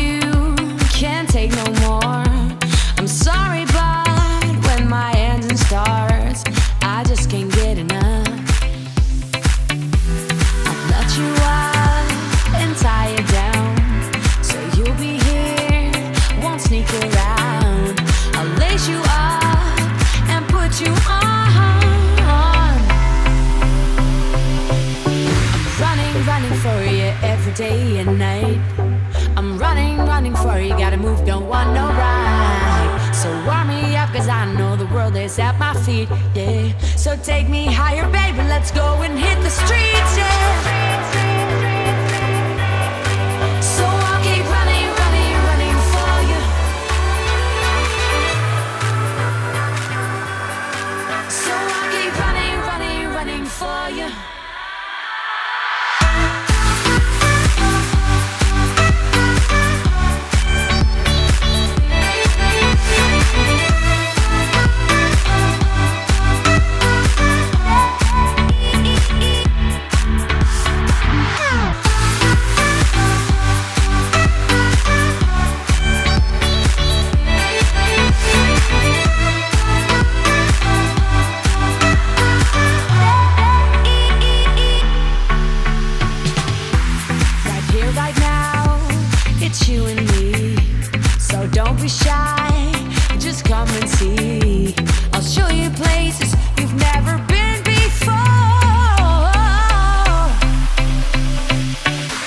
you can't take no more. I'm sorry, but when my engine starts, I just can't get enough. I'll let you up and tie it down, so you'll be here, won't sneak around. I'll lace you up and put you on. Running for you every day and night. I'm running for you, gotta move, don't want no ride. So warm me up, cause I know the world is at my feet, yeah. So take me higher, baby, let's go and hit the streets, yeah. So I'll keep running for you. So I'll keep running for you. You and me, so don't be shy, just come and see. I'll show you places you've never been before.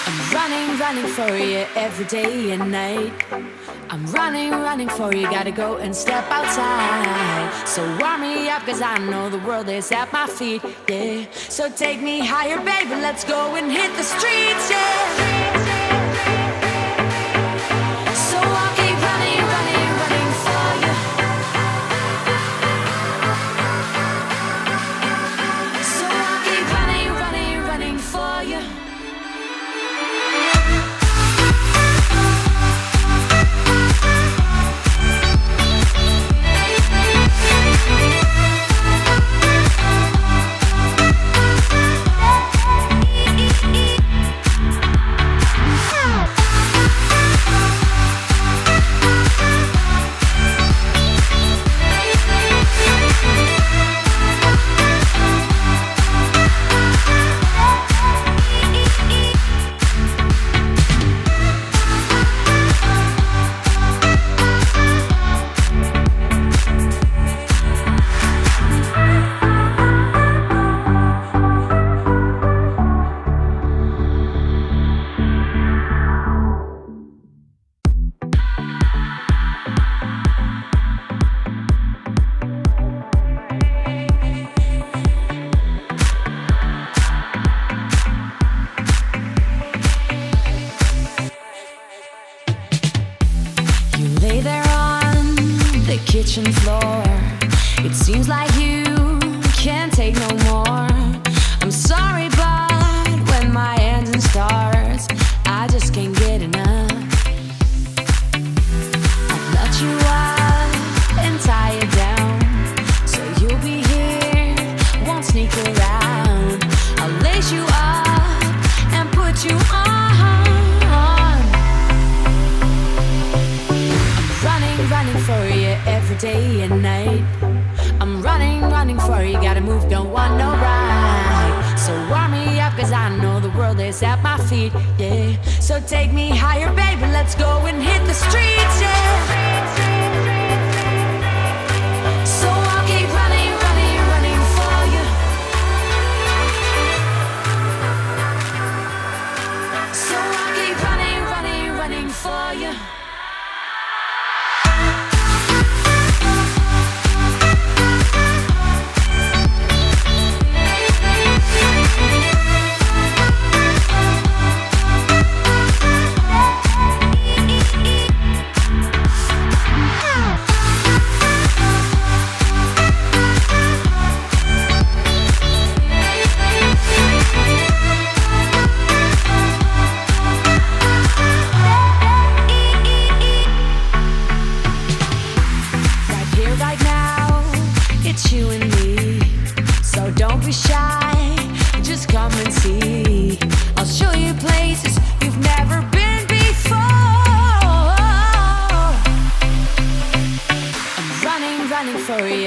I'm running for you every day and night. I'm running for you, gotta go and step outside. So warm me up, cause I know the world is at my feet, yeah. So take me higher, baby, let's go and hit the streets, yeah. So I'll keep running for you. So I'll keep running for you. Kitchen floor, it seems like you can't take no more. I'm sorry, but when my engine starts, I just can't get enough. I'll let you up and tie it down, so you'll be here, won't sneak around. I'll lace you up and put you on. Running for you every day and night. I'm running for you, gotta move, don't want no ride. So warm me up, cause I know the world is at my feet, yeah. So take me higher, baby, let's go and hit the streets, yeah. So I'll keep running for you. So I'll keep running for you.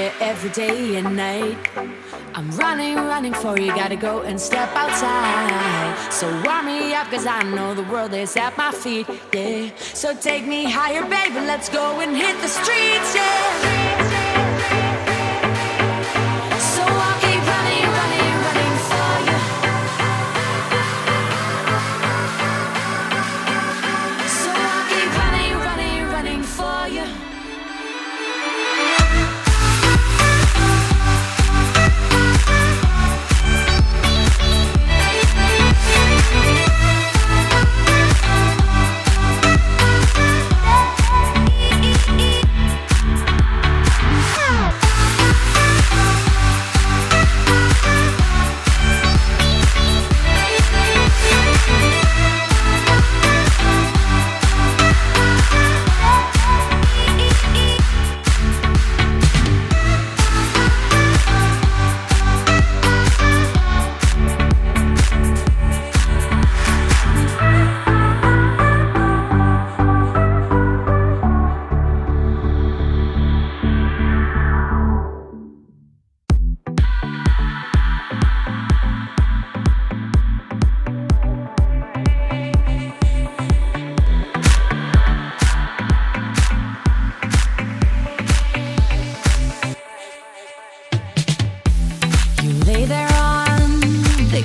you every day and night. I'm running, running for you, gotta go and step outside. So warm me up, cause I know the world is at my feet, yeah. So take me higher, baby, let's go and hit the streets, yeah. So I'll keep running, running, running for you. So I'll keep running, running, running for you.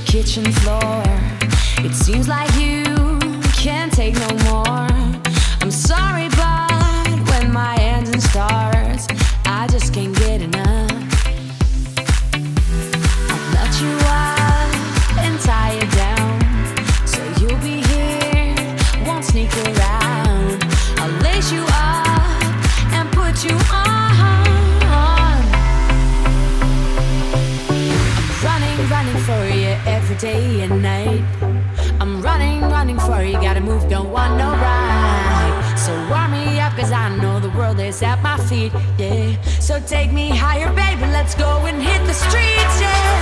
Kitchen floor, it seems like you can't take no more. I'm sorry, but when my engine starts, I just can't get enough. I'll nut you up and tie you down, so you'll be here, won't sneak around. I'll lace you up and put you on. Running for you every day and night. I'm running, running for you, gotta move, don't want no ride. So warm me up, cause I know the world is at my feet, yeah. So take me higher, baby, let's go and hit the streets, yeah.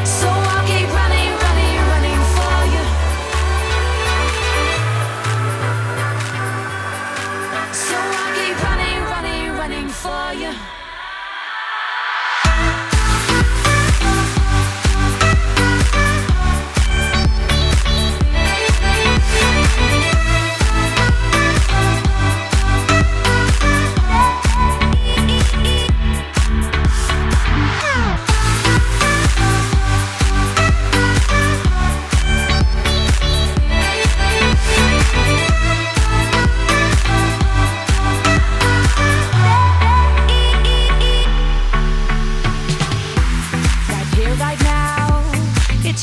So I'll keep running, running, running for you. So I'll keep running, running, running for you.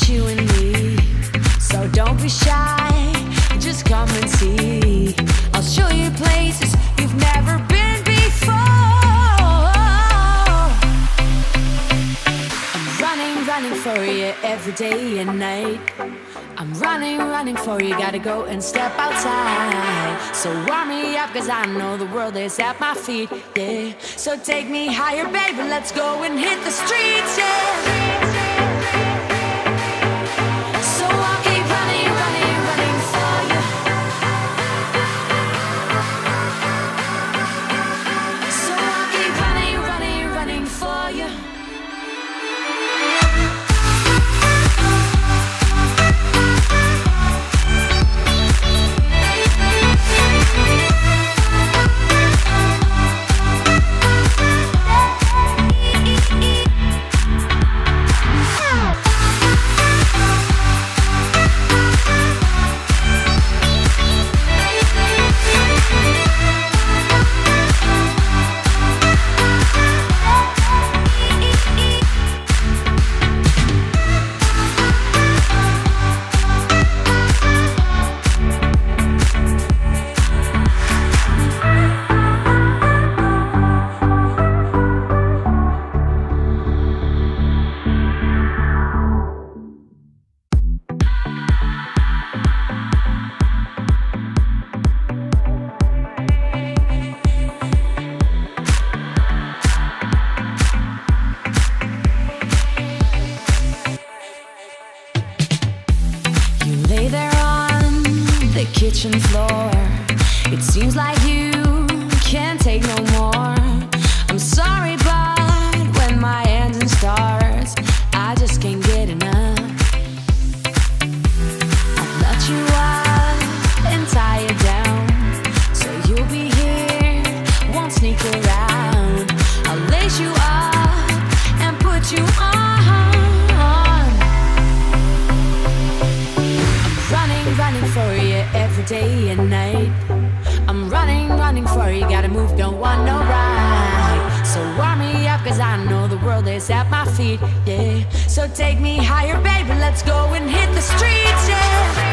You and me, so don't be shy, just come and see. I'll show you places you've never been before. I'm running, running for you every day and night. I'm running, running for you, gotta go and step outside. So warm me up, cause I know the world is at my feet, yeah. So take me higher, baby, let's go and hit the streets, yeah. So I'll keep running, running, running for you. So I'll keep running, running, running for you. kitchen floor. It seems like you can't take no more. sorry, but when my hands and stars, I just can't get enough. I'll nut you up and tie you down, so you'll be here, won't sneak around. I'll lace you up and put you on. I'm running for you every day and night. I'm running for you, gotta move, don't want no ride. So warm me up, cause I know the world is at my feet, yeah. So take me higher, baby, let's go and hit the streets, yeah.